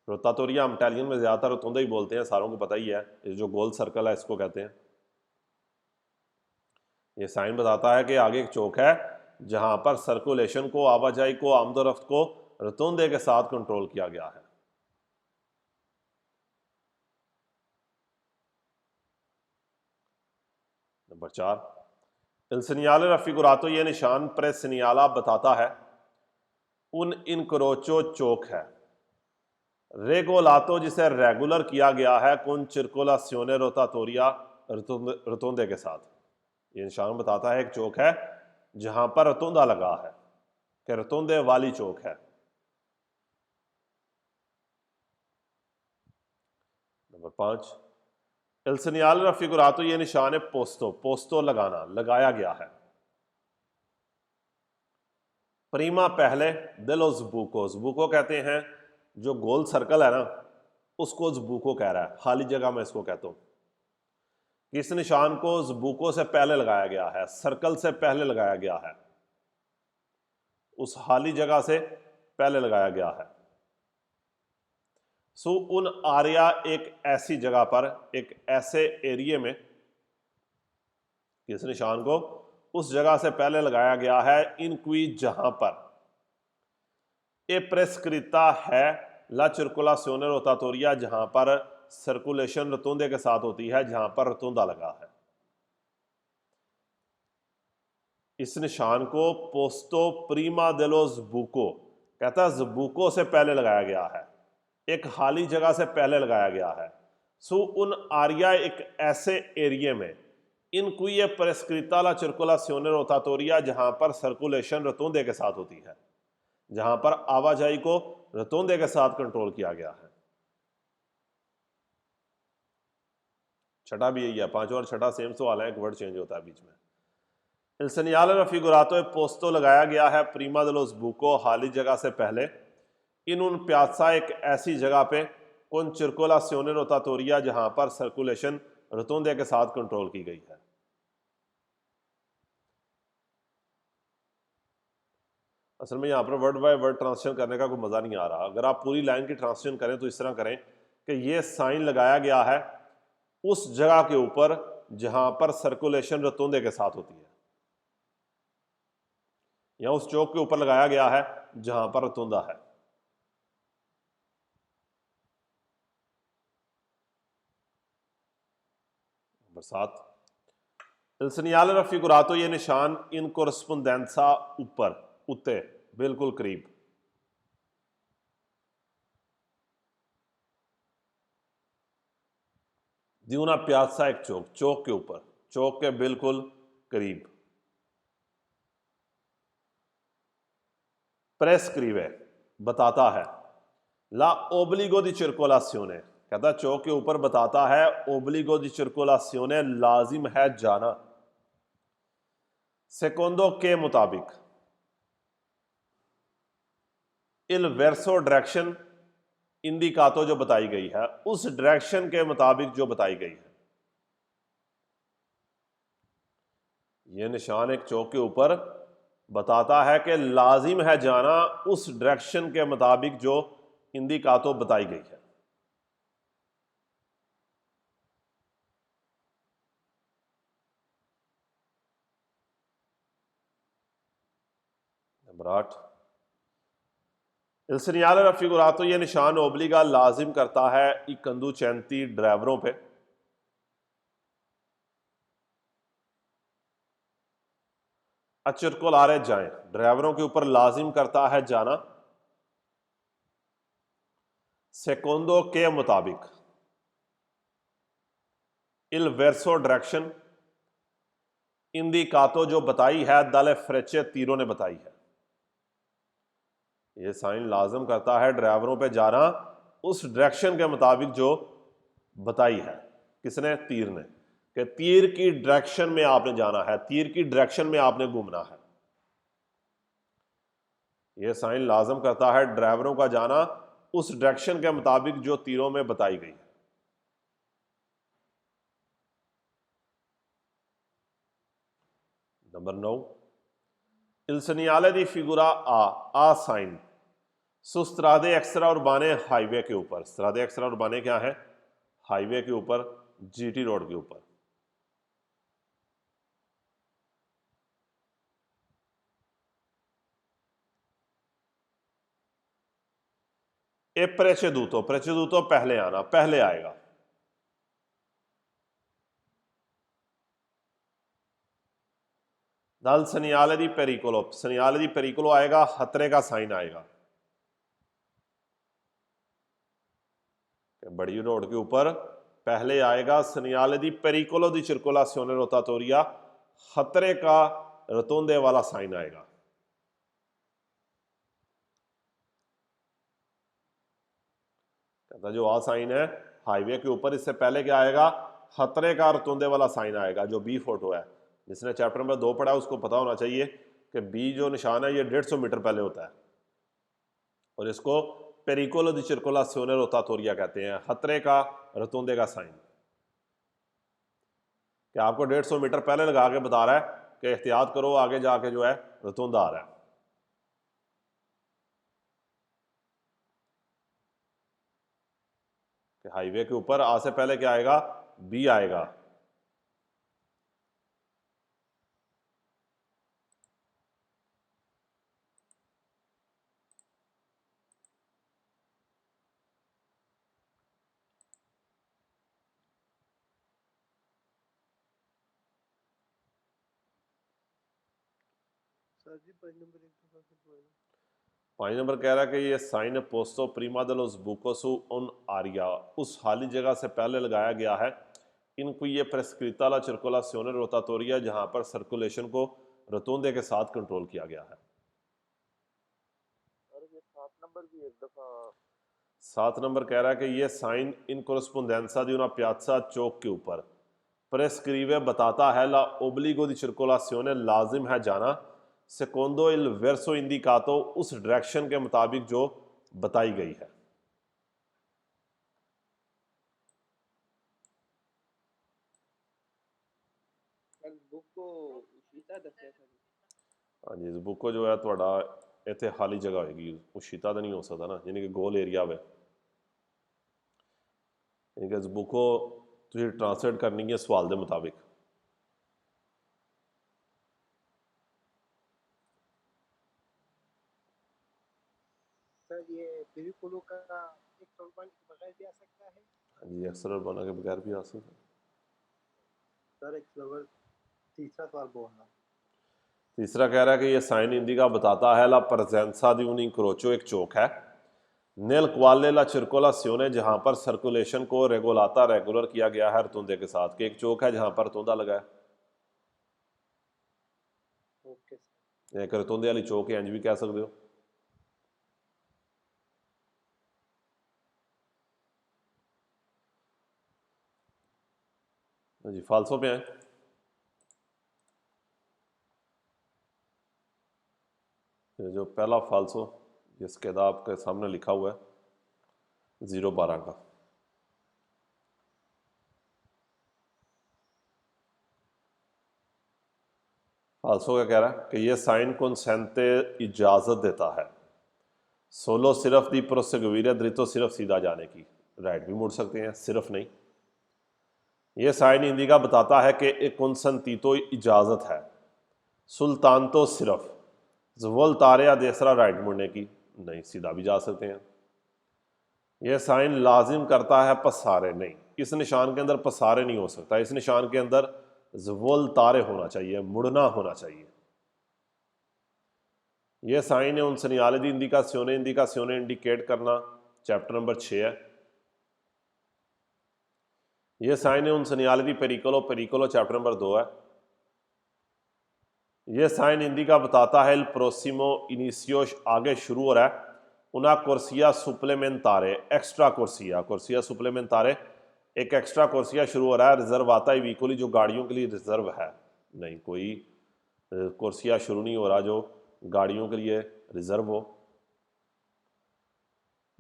रोतातोरिया हम इटालियन में ज्यादातर रतोंदे ही बोलते हैं, सारों को पता ही है, ये जो गोल सर्कल है इसको कहते हैं। ये साइन बताता है कि आगे एक चौक है जहां पर सर्कुलेशन को, आवाजाही को, आमदोरफ्त को रतोंदे के साथ कंट्रोल किया गया है। नंबर 4, इल सेनियाले रफिगुरातो, ये निशान प्रेसिनियाला बताता है उन इनक्रोचो चौक है, रेगोलातो जिसे रेगुलर किया गया है, कुन चिरकोलासियोने रोतातोरिया रतोंदे के साथ। ये निशान बताता है एक चौक है जहां पर रतोंदा लगा है, कि रतोंदे वाली चौक है। नंबर 5, इल सेनियाले रफिगुरातो, ये निशान है पोस्तो, पोस्तो लगाना, लगाया गया है। प्रीमा पहले, दिलो ज़बूको, ज़बूको कहते हैं जो गोल सर्कल है ना उसको ज़बूको कह रहा है, खाली जगह में इसको कहता हूं। इस निशान को ज़बूको से पहले लगाया गया है, सर्कल से पहले लगाया गया है, उस खाली जगह से पहले लगाया गया है। सो उन आर्या, एक ऐसी जगह पर, एक ऐसे एरिया में, इस निशान को उस जगह से पहले लगाया गया है, इन क्वी जहां पर ए प्रेस्क्रिता है ला चिरकुलासियोने रोतातोरिया, जहां पर सर्कुलेशन रतोंदे के साथ होती है, जहां पर रतोंदा लगा है। इस निशान को पोस्तो प्रीमा देलो ज़बूको कहता है, ज़बूको से पहले लगाया गया है, एक खाली जगह से पहले लगाया गया है। सो उन आर्या, एक ऐसे एरिया में, इन क्वी प्रेस्क्रिता ला चिरकुलासियोने रोतातोरिया, जहां पर सर्कुलेशन रतोंदे के साथ होती है, जहां पर आवाजाही को रतोंदे के साथ कंट्रोल किया गया है। छठा भी यही है, पांचवा और छठा सेम सवाल है, एक वर्ड चेंज होता है बीच में। Il segnale raffigurato e posto लगाया गया है प्रीमा dello sbuco खाली जगह से पहले इन उन प्यासा एक ऐसी जगह पे con circolazione rotatoria जहां पर सर्कुलेशन रोतोंदे के साथ कंट्रोल की गई है। असल में यहाँ पर वर्ड बाय वर्ड ट्रांसलेशन करने का कोई मज़ा नहीं आ रहा। अगर आप पूरी लाइन की ट्रांसलेशन करें तो इस तरह करें कि ये साइन लगाया गया है उस जगह के ऊपर जहां पर सर्कुलेशन रोतोंदे के साथ होती है, या उस चौक के ऊपर लगाया गया है जहां पर रोतोंदा है। नंबर 7, Il segnale raffigurato, ये निशान इन कोरस्पोंडेंसा ऊपर उत्ते बिल्कुल करीब। di una piazza एक चौक, चौक के ऊपर, चौक के बिल्कुल करीब। प्रेस्क्रिवे बताता है, ला ओब्लिगो दी circolazione कहता चौक के ऊपर बताता है ओब्लिगो दी circolazione लाजिम है जाना। सेकोंडो के मुताबिक इल वर्सो डायरेक्शन इंडिकातो जो बताई गई है उस डायरेक्शन के मुताबिक जो बताई गई है। यह निशान एक चौक के ऊपर बताता है कि लाजिम है जाना उस डायरेक्शन के मुताबिक जो इंडिकातो बताई गई है। नंबर 8, Il segnale raffigurato, ये निशान ओब्लिगा लाजिम करता है i conducenti ड्राइवरों पे a circolare जाएं, ड्राइवरों के ऊपर लाजिम करता है जाना। सेकोंडो के मुताबिक il verso डायरेक्शन इंडिकातो जो बताई है दाले फ्रेचे तीरों ने बताई है। ये साइन लाजम करता है ड्राइवरों पे जाना उस डायरेक्शन के मुताबिक जो बताई है। किसने? तीर ने। कि तीर की डायरेक्शन में आपने जाना है, तीर की डायरेक्शन में आपने घूमना है। यह साइन लाजम करता है ड्राइवरों का जाना उस डायरेक्शन के मुताबिक जो तीरों में बताई गई है। Number 9, Il segnale di figura A साइन सुस्त्रादे एक्स्ट्रा उर्बाने हाईवे के ऊपर। स्त्रादे एक्स्ट्रा उर्बाने क्या है? हाईवे के ऊपर, जीटी रोड के ऊपर। ए प्रेचेदूतो, प्रेचेदूतो पहले आना, पहले आएगा। दल सनियाले दी पेरिकोलो, सनियाले दी पेरिकोलो आएगा, खतरे का साइन आएगा। बड़ी रोड के ऊपर पहले आएगा सनियाले दी पेरिकोलो दी circolazione rotatoria, खतरे का रोतोंदे वाला साइन आएगा। कहता जो आ साइन है हाईवे के ऊपर, इससे पहले क्या आएगा? खतरे का रोतोंदे वाला साइन आएगा। जो बी फोटो है, जिसने चैप्टर नंबर 2 पढ़ा उसको पता होना चाहिए कि बी जो निशान है ये 150 मीटर पहले होता है और इसको पेरिकोलो दी circolazione rotatoria कहते हैं, खतरे का रोतोंदे का साइन। कि आपको 150 मीटर पहले लगा के बता रहा है कि एहतियात करो, आगे जाके जो है रोतोंदा आ रहा है। कि हाईवे के ऊपर आ से पहले क्या आएगा? बी आएगा। सर जी 5 नंबर एक दफा फिर बोलना। 5 नंबर कह रहा है कि ये sign पोस्तो प्रीमा dello sbuco su un aria उस खाली जगह से पहले लगाया गया है इनको ये प्रेस्क्रिता ला circolazione rotatoria जहां पर सर्कुलेशन को रोतोंदे के साथ कंट्रोल किया गया है। और ये 7 नंबर भी एक दफा 7 नंबर कह रहा है कि ये साइन इन कोरस्पोंडेंसा दी una piazza चौक के ऊपर prescrive बताता है la obbligo di circolazione लाजिम है जाना secondo il verso indicato उस डायरेक्शन के मुताबिक जो बताई गई है। सर बुक को उशीता दस्या सर हाँ जी, इस बुक को जो है ਤੁਹਾਡਾ ਇੱਥੇ ਖਾਲੀ ਜਗ੍ਹਾ ਹੋਏਗੀ, ਉਸ਼ੀਤਾ ਤਾਂ ਨਹੀਂ ਹੋ ਸਕਦਾ ਨਾ, ਯਾਨੀ ਕਿ ਗੋਲ ਏਰੀਆ ਹੋਵੇ। ਯਾਨੀ ਕਿ ਇਸ ਬੁੱਕ को ਤੁਸੀਂ ट्रांसलेट करनी है सवाल के मुताबिक। सर ये पेरिकोलो का एक सॉल्वन के बगैर भी आ सकता है। हाँ जी, अक्सर बना के बगैर भी आ सकता है। सर एक सवाल, तीसरा सवाल बोलना। तीसरा कह रहा है कि ये साइन इंडिका बताता है ला presenza di un incrocio, एक चौक है nel quale la circolazione, जहाँ पर सर्कुलेशन को रेगुलाता रेगुलर किया गया है रतुंदे के साथ, कि एक चौक है जहाँ पर रतुंदा लगा है। Okay sir. एक रतुंदे वाली चौक है, इंज भी कह सकते हो। हाँ जी, फालसो पे आए। ये जो पहला फालसो जिसके आपके सामने लिखा हुआ है 012 का, फालसो क्या कह रहा है कि ये साइन कंसेंटे इजाज़त देता है सोलो सिर्फ दी प्रोसेगुइरे द्रितो सिर्फ सीधा जाने की, राइट भी मुड़ सकते हैं, सिर्फ नहीं। ये साइन इंडिका बताता है कि एक कंसेंटीतो इजाज़त है, सुल्तान तो सिर्फ जवल तारे या देसरा राइट मुड़ने की, नहीं सीधा भी जा सकते हैं। यह साइन लाजिम करता है पसारे, नहीं, इस निशान के अंदर पसारे नहीं हो सकता, इस निशान के अंदर जवल तारे होना चाहिए, मुड़ना होना चाहिए। यह साइन है उन सनियाले दी इंडिकासियोने इंडिकेट करना, चैप्टर नंबर 6 है। यह साइन है उन सनियाले दी पेरिकोलो चैप्टर नंबर 2 है। यह साइन इंडिका बताता है इल प्रोसिमो इनिशियो, आगे शुरू हो रहा है, उना कोर्सिया सुप्लेमेंटारे, एक्स्ट्रा कोर्सिया सुप्लेमेंटारे, एक एक्स्ट्रा कोर्सिया शुरू हो रहा है, रिजर्व आता है वीकुली, जो गाड़ियों के लिए रिजर्व है, नहीं कोई कोर्सिया शुरू नहीं हो रहा जो गाड़ियों के लिए रिजर्व हो।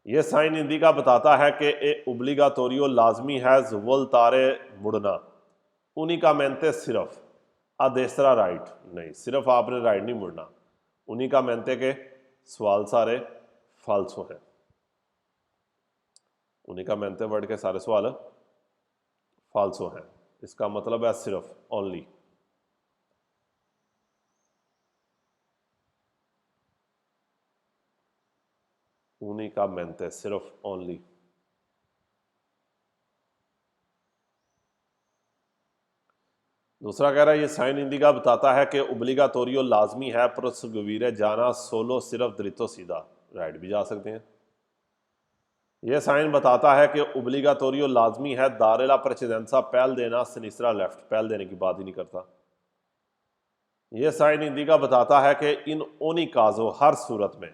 यह साइन इंडिका बताता है कि ए ओब्लिगाटोरियो लाजमी है जुवल तारे मुड़ना, उनिकामेंटे सिर्फ अदेसरा राइट, नहीं सिर्फ आपने राइट नहीं मुड़ना, उनिकामेंटे के सवाल सारे फाल्सो हैं। उनिकामेंटे वर्ड के सारे सवाल फाल्सो हैं, इसका मतलब है सिर्फ, ओनली। उनिकामेंटे सिर्फ, ओनली। दूसरा कह रहा है ये साइन इंडिका बताता है कि ओब्लिगाटोरियो लाजमी है प्रोसेगुइरे जाना सोलो सिर्फ द्रितो सीधा, राइट भी जा सकते हैं। यह साइन बताता है कि ओब्लिगाटोरियो लाजमी है दारेला प्रेसिडेंसा, पहल देना, सिनिस्रा लेफ्ट, पहल देने की बात ही नहीं करता। यह साइन इंडिका बताता है कि इन ओनिकाजो, हर सूरत में,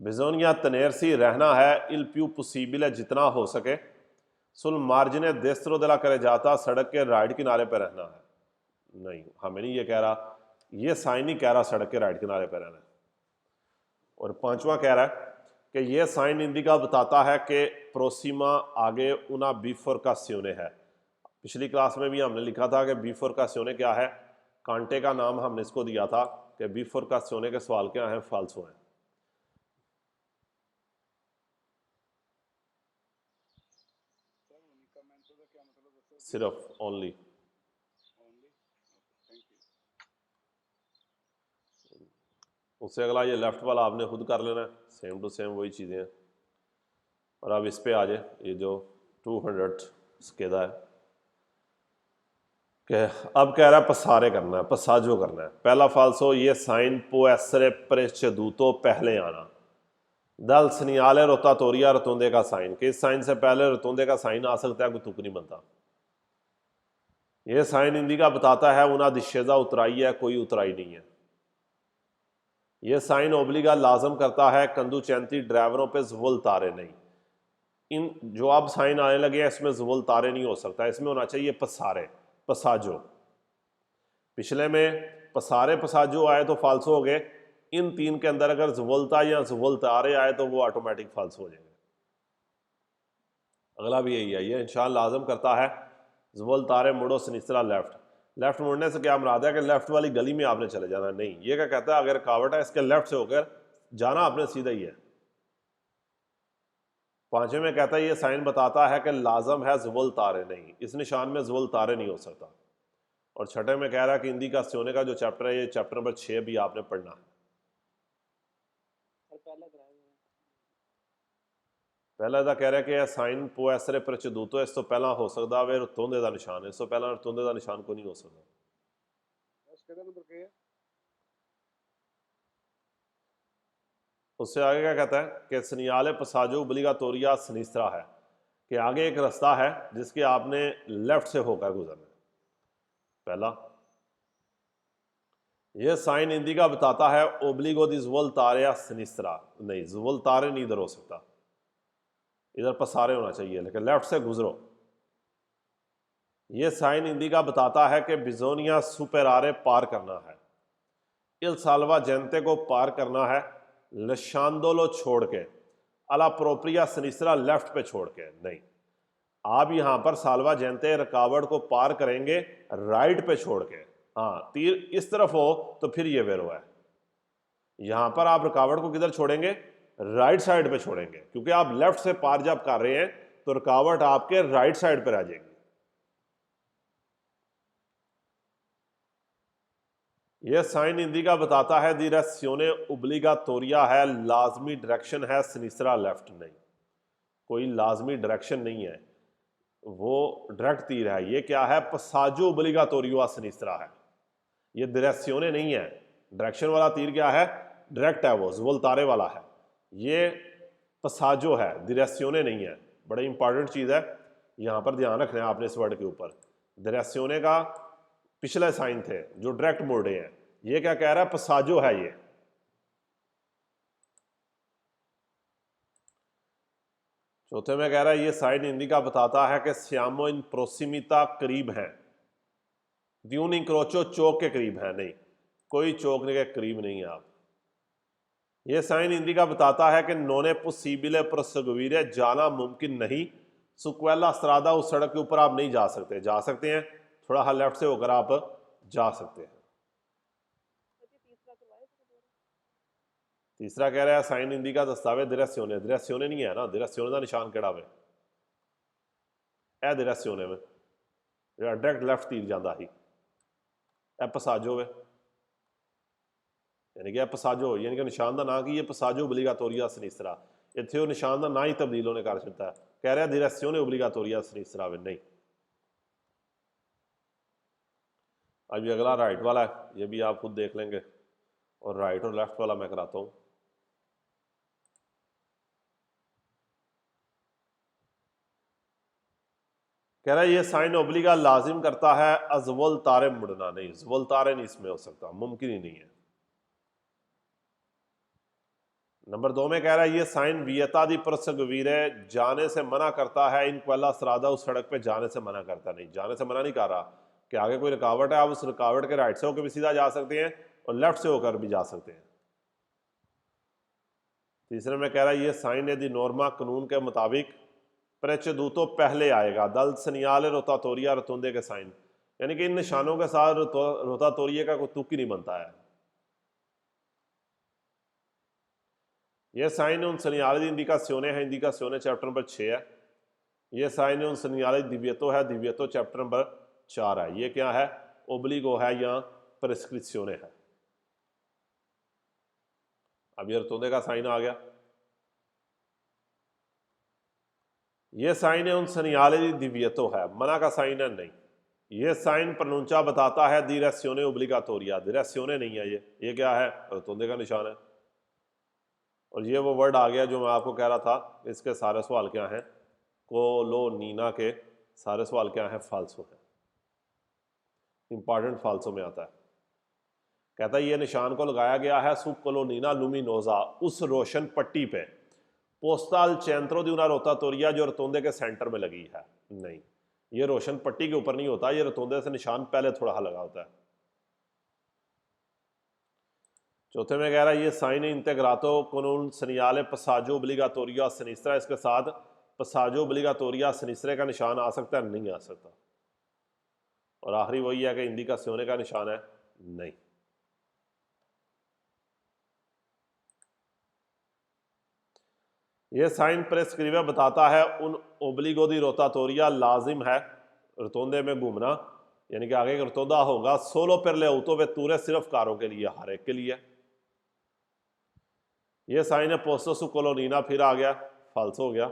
बिजोनिया तनेरसी रहना है, इल प्यू पॉसिबल, जितना हो सके, सुल मार्जिने देस्त्रो दिला करे जाता, सड़क के राइट किनारे पर रहना है, नहीं हमें नहीं ये कह रहा, ये साइन ही कह रहा सड़क के राइट किनारे पर रहना है। और पांचवा कह रहा है कि ये साइन इंडिका बताता है कि प्रोसीमा आगे उना बिफोरकासियोने है। पिछली क्लास में भी हमने लिखा था कि बिफोरकासियोने क्या है, कांटे का नाम हमने इसको दिया था कि बिफोरकासियोने के सवाल क्या हैं, फाल्सो हैं। सिर्फ, ओनली। उससे अगला ये लेफ्ट वाला आपने खुद कर लेना है, सेम टू सेम वही चीज़ें हैं। और अब इस पे आ जाए, ये जो 200 स्केदा है कि अब कह रहा है पसारे करना है, पसाजो करना है। पहला फाल्सो, ये साइन पो एसरे प्रेचेदूतो, पहले आना, दल सनियाले रोताटोरिया, रतुंदे का साइन, कि इस साइन से पहले रतुंदे का साइन आ सकता है, कोई तुक नहीं बनता। यह साइन इंडिका बताता है उना दिशेजा, उतराई है, कोई उतराई नहीं है। यह साइन ओब्लिगा लाजम करता है कंदुचेंती ड्राइवरों पे जुवल तारे, नहीं, इन जो अब साइन आने लगे हैं इसमें जुवल तारे नहीं हो सकता, इसमें होना चाहिए पसारे, पसाजो। पिछले में पसारे पसाजो आए तो फाल्सो हो गए, इन तीन के अंदर अगर ज़ुवल्ता या ज़ुवल्तारे आए तो वो ऑटोमेटिक फाल्सो हो जाएंगे। अगला भी यही है, ये इंशान लाजम करता है ज़ुवल्तारे मुड़ो सनिस्रा लेफ्ट। लेफ्ट मुड़ने से क्या मुराद है कि लेफ्ट वाली गली में आपने चले जाना, नहीं, ये क्या कहता है अगर कावट है इसके लेफ्ट से होकर जाना आपने सीधा ही है। पांचवें में कहता है ये साइन बताता है कि लाजम है ज़ुवल्तारे, नहीं, इस निशान में ज़ुवल्तारे नहीं हो सकता। और छठे में कह रहा है कि इंदी का सोने का जो चैप्टर है ये चैप्टर नंबर 6 भी आपने पढ़ना है। पहला दा कह रहा है कि साइन पो एसरे प्रचदूतो, इस तो पहला हो सकता वे रतुंदे का निशान है, इस तो पहला रतुंदे का निशान को नहीं हो सकता। उससे आगे क्या कहता है कि सनियाले पसाजो उबलिगातोरिया सनिस्रा है, कि आगे एक रास्ता है जिसके आपने लेफ्ट से होकर गुजरना है। पहला यह साइन हिंदी का बताता है ओब्लिगो दी ज़ुवल्तारे या सनिस्रा, नहीं, ज़ुवल्तारे नहीं इधर हो सकता, इधर पसारे होना चाहिए, लेकिन लेफ्ट से गुजरो। यह साइन हिंदी का बताता है कि बिजोनिया सुपेरारे पार करना है, इल साल्वा जेंते को पार करना है, लशांदोलो छोड़ के, अला प्रोप्रिया सनिस्रा लेफ्ट पे छोड़ के, नहीं, आप यहां पर साल्वा जेंते रुकावट को पार करेंगे राइट पे छोड़ के। हाँ, तीर इस तरफ हो तो फिर ये वेरो है, यहां पर आप रुकावट को किधर छोड़ेंगे, राइट साइड पे छोड़ेंगे, क्योंकि आप लेफ्ट से पार जब कर रहे हैं तो रुकावट आपके राइट साइड पर आ जाएगी। यह साइन हिंदी का बताता है डिरेक्शियोने उब्लिगातोरिया है, लाजमी डायरेक्शन है सनिस्रा लेफ्ट, नहीं, कोई लाजमी डायरेक्शन नहीं है, वो डायरेक्ट तीर है। ये क्या है, पसाजो उब्लिगातोरियो सनिस्रा है, ये डिरेक्शियोने नहीं है। डायरेक्शन वाला तीर क्या है, डायरेक्ट है, वो ज़ुवल्तारे वाला है, ये पसाजो है, डिरेक्शियोने नहीं है। बड़ा इंपॉर्टेंट चीज़ है, यहाँ पर ध्यान रखना है आपने इस वर्ड के ऊपर। डिरेक्शियोने का पिछले साइन थे जो डायरेक्ट मोड़े हैं, ये क्या कह रहा है, पसाजो है ये। चौथे में कह रहा है ये साइन हिंदी का बताता है कि सियामो इन प्रोसिमिता करीब है, द्यून इंक्रोचो चौक के करीब है, नहीं, कोई चौक के करीब नहीं है आप। यह साइन हिंदी का बताता है कि नोने पोसिबिले प्रोसगवीरे जाना मुमकिन नहीं, सुक्वेला स्त्रादा उस सड़क के ऊपर आप नहीं जा सकते, जा सकते हैं थोड़ा हाँ लेफ्ट से होकर आप जा सकते हैं। तीसरा कह रहा है साइन हिंदी का दस्तावेज डिरेक्शियोने, डिरेक्शियोने नहीं है ना, डिरेक्शियोने का निशान केड़ा वे, ए डिरेक्शियोने में डायरेक्ट लेफ्ट तीर जाता ही, ए पसाजो वे, यानी कि पसाजो, यानी कि निशान का ना कि ये पसाजो उब्लिगातोरिया सनिस्रा, इतने वो निशान का ना ही तब्दील होने कर सकता है। कह रहा है डिरेक्शियोने उब्लिगातोरिया सनिस्रा वे, नहीं। अब ये अगला राइट वाला है, ये भी आप खुद देख लेंगे, और राइट और लेफ्ट वाला मैं कराता हूं। कह रहा है ये साइन ओब्लिगा लाजिम करता है अज़वल्तारे मुड़ना, नहीं, ज़ुवल्तारे नहीं इसमें हो सकता, मुमकिन ही नहीं है। नंबर 2 में कह रहा है ये साइन वियता दी परसगवीरे जाने से मना करता है, इन क्वेला सरादा उस सड़क पे जाने से मना करता, नहीं, जाने से मना नहीं कर रहा, कि आगे कोई रुकावट है आप उस रुकावट के राइट से होकर भी सीधा जा सकते हैं और लेफ्ट से होकर भी जा सकते हैं। तीसरे में कह रहा है ये साइन दी नॉर्मा कानून के मुताबिक प्रेचदूतो पहले आएगा, दल सनियाले रोतातोरिया रतुंदे के साइन, यानी कि इन निशानों के साथ रोतातोरिये का कोई तुक ही नहीं बनता है। यह साइन उन सनियाले दी इंडिकासियोने है, इंडिकासियोने चैप्टर नंबर 6 है। यह साइन उन सनियाले दिव्यतो है, दिव्यतो चैप्टर नंबर 4 है। ये क्या है, ओब्लिगो है या प्रेस्क्रिप्शोने है। अब ये रतुंदे का साइन आ गया। ये साइन है उन सनियाले दी दिव्यतो है, मना का साइन है, नहीं। ये साइन प्रनुंचा बताता है डिरेक्शियोने ओब्लिगातोरिया, डिरेक्शियोने नहीं है ये क्या है, रतुंदे का निशान है। और ये वो वर्ड आ गया जो मैं आपको कह रहा था, इसके सारे सवाल क्या हैं, कोलोनीना के सारे सवाल क्या हैं, फाल्सो है, इंपॉर्टेंट फाल्सो में आता है। कहता है ये निशान को लगाया गया है सुब कोलोनीना लुमिनोजा, उस रोशन पट्टी पे, पोस्टल चेंट्रो दी उना रोतातोरिया जो रतुंदे के सेंटर में लगी है, नहीं, ये रोशन पट्टी के ऊपर नहीं होता, ये रतौंदे से निशान पहले थोड़ा लगा होता है। चौथे में कह रहा है ये sign इंटेग्रातो con un segnale passaggio obbligatorio a sinistra, इसके साथ passaggio obbligatorio a sinistra का निशान आ सकता है? नहीं आ सकता। और आखिरी वही है कि इंडिकेशिone का निशान है? नहीं। ये साइन प्रेस्क्रिवे बताता है उन ओब्लिगो दी रोटाटोरिया लाजिम है रतौंदे में घूमना, यानी कि आगे एक रतौंदा होगा सोलो पर ले auto vetture सिर्फ कारों के लिए, हर एक के लिए। ये साइन है पोस्टो सु कोलोनीना, फिर आ गया, फाल्स हो गया।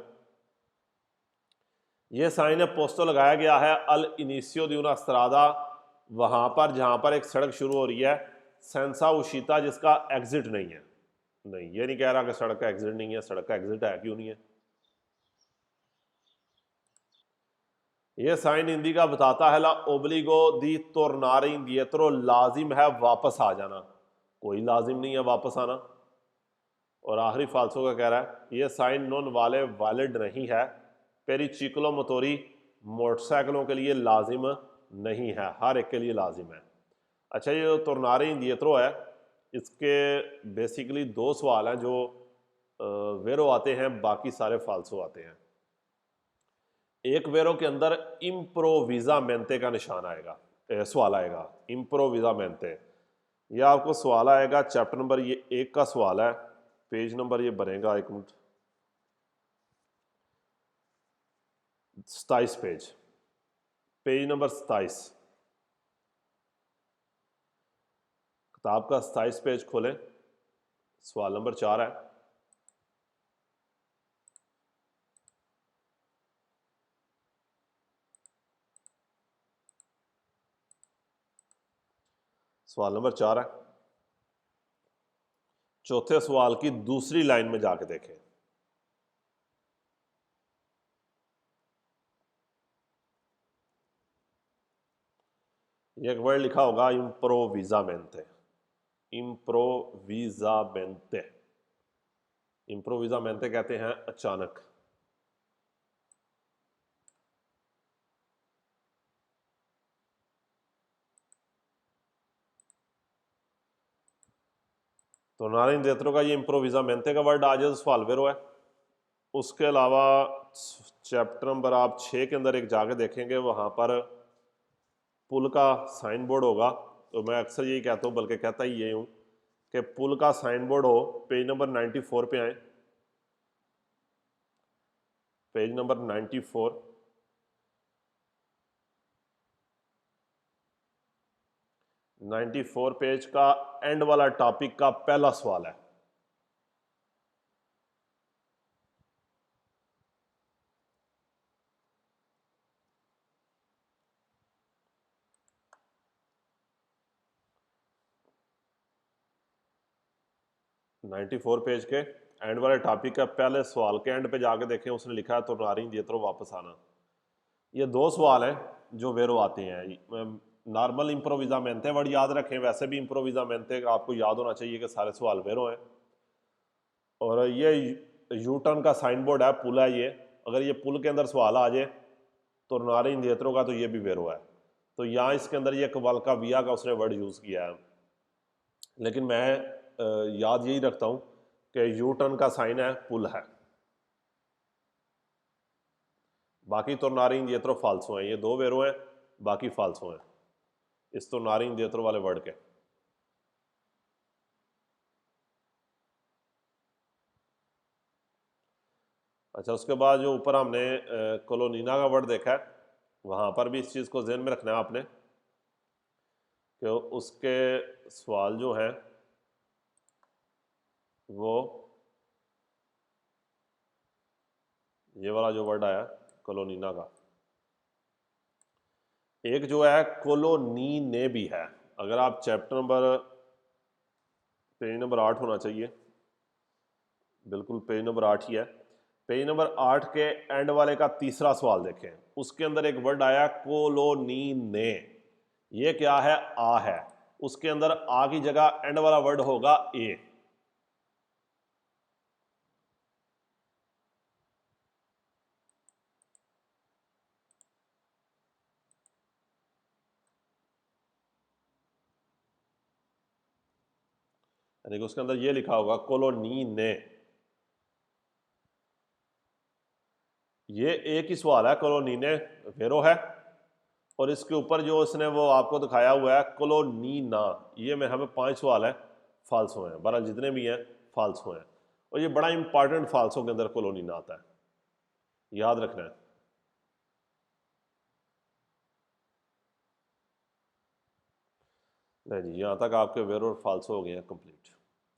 ये साइन है पोस्टो लगाया गया है अल इनिशियो दी una strada, वहां पर जहां पर एक सड़क शुरू हो रही है, सेंसा उशिता, जिसका एग्जिट नहीं है। नहीं, ये नहीं कह रहा कि सड़क का एग्जिट नहीं है, सड़क का एग्जिट है, क्यों नहीं है। ये साइन हिंदी का बताता है ला ओब्लिगो दी tornare indietro, लाजिम है वापस आ जाना, कोई लाजिम नहीं है वापस आना। और आखिरी फाल्सो का कह रहा है ये साइन नॉन वाले वैलिड नहीं है, पेरिचिक्लो मोटोरी, मोटरसाइकिलों के लिए लाजिम नहीं है, हर एक के लिए लाजिम है। अच्छा, ये जो tornare indietro है, इसके बेसिकली दो सवाल हैं जो वेरो आते हैं, बाकी सारे फाल्सो आते हैं। एक वेरो के अंदर इम्प्रोविजामेंटे का निशान आएगा, सवाल आएगा इम्प्रोविजामेंटे। यह आपको सवाल आएगा चैप्टर नंबर ये 1 का सवाल है, पेज नंबर ये बनेगा 1 मिनट 27 पेज नंबर 27, किताब का 27 पेज खोलें, सवाल नंबर 4 है। सवाल नंबर 4 है, चौथे सवाल की दूसरी लाइन में जाके देखें। ये एक वर्ड लिखा होगा इम्प्रोविजामेंटे, इम्प्रोविजामेंटे, इम्प्रोविजामेंटे कहते हैं अचानक। तो नारायण देत्रो का ये इम्प्रोविजामेंटे का वर्ड आज सवाल वेरो है। उसके अलावा चैप्टर नंबर आप 6 के अंदर एक जाके देखेंगे, वहां पर पुल का साइन बोर्ड होगा। तो मैं अक्सर यही कहता हूँ, बल्कि कहता ही ये हूँ कि पुल का साइन बोर्ड हो, पेज नंबर 94 पे आए, पेज नंबर 94, पेज का एंड वाला टॉपिक का पहला सवाल है। नाइन्टी फोर पेज के एंड वाले टॉपिक का पहले सवाल के एंड पे जाके देखें, उसने लिखा है तो नारिंग दियत्रो वापस आना। ये दो सवाल हैं जो वेरो आते हैं। नॉर्मल इम्प्रोविजामेंटे वर्ड याद रखें, वैसे भी इम्प्रोविजामेंटे आपको याद होना चाहिए कि सारे सवाल वेरो हैं। और ये यू टर्न का साइन बोर्ड है, पुल है ये, अगर ये पुल के अंदर सवाल आ जाए तो नारिंग दियत्रो का तो ये भी वेरो है। तो यहाँ इसके अंदर ये कवाल का विया का उसने वर्ड यूज़ किया है, लेकिन मैं याद यही रखता हूँ कि यू टर्न का साइन है, पुल है, बाकी तो नारिंग दियत्रो फाल्सो हैं। ये दो वेरो हैं, बाकी फाल्सो हैं इस तो नारिंग दियत्रो वाले वर्ड के। अच्छा, उसके बाद जो ऊपर हमने कोलोनीना का वर्ड देखा है, वहाँ पर भी इस चीज़ को ध्यान में रखना है आपने कि उसके सवाल जो हैं वो ये वाला जो वर्ड आया कोलोनीना का, एक जो है कोलोनी ने भी है। अगर आप चैप्टर नंबर पेज नंबर 8 होना चाहिए, बिल्कुल पेज नंबर 8 ही है। पेज नंबर 8 के एंड वाले का तीसरा सवाल देखें, उसके अंदर एक वर्ड आया कोलोनी ने। ये क्या है? आ है। उसके अंदर आ की जगह एंड वाला वर्ड होगा ए। यानी कि उसके अंदर ये लिखा होगा कॉलोनी ने। ये एक ही सवाल है, कॉलोनी ने वेरो है, और इसके ऊपर जो इसने वो आपको दिखाया हुआ है कॉलोनी ना, ये में हमें 5 सवाल है फाल्सो हैं, बहरहाल जितने भी हैं फाल्सो हैं, और ये बड़ा इंपॉर्टेंट फाल्सो के अंदर कॉलोनी ना आता है, याद रखना है। नहीं जी, यहाँ तक आपके वेरो और फाल्सो हो गए हैं कंप्लीट।